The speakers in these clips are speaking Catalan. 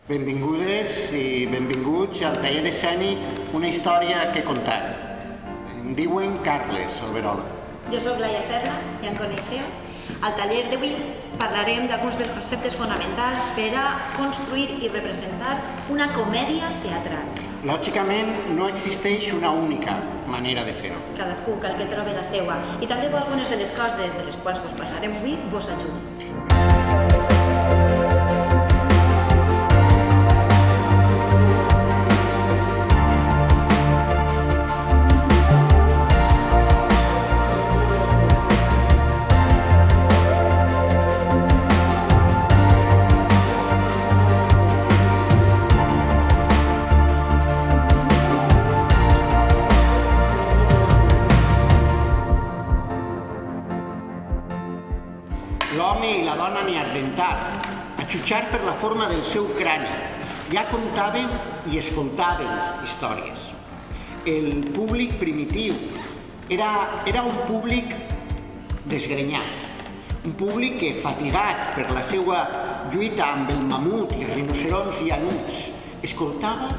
Benvingudes i benvinguts al taller escènic Una història que contar. Em diuen Carles Alberola. Jo sóc Laia Serra, ja em coneixeu. Al taller d'avui parlarem d'alguns dels conceptes fonamentals per a construir i representar una comèdia teatral. Lògicament, no existeix una única manera de fer-ho. Cadascú cal que trobi la seua, i tant de bo algunes de les coses de les quals vos parlarem avui vos ajuden. L'home i la dona neandertal, a jutjar per la forma del seu crani, ja contaven i es contaven històries. El públic primitiu era un públic desgrenyat, un públic que, fatigat per la seva lluita amb el mamut i els rinoceronts llanuts, escoltava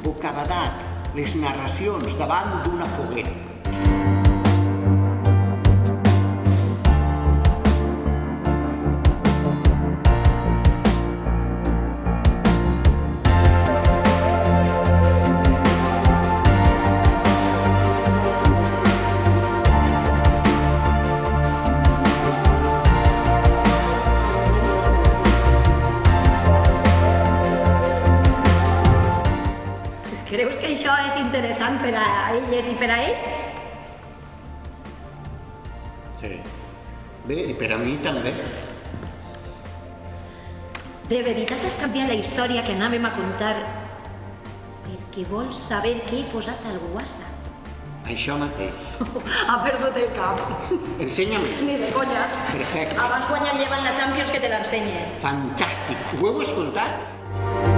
bocabadat les narracions davant d'una foguera. Creus que això és interessant per a elles i per a ells? Sí. Bé, i per a mi també. De veritat has canviat la història que anàvem a contar perquè vols saber què he posat al WhatsApp? Això mateix. Ha perdut el cap. Ensenya-me. Ni de conya. Perfecte. Abans guanya el Llevant la Champions que te l'ensenye. Fantàstic. Ho heu escoltat?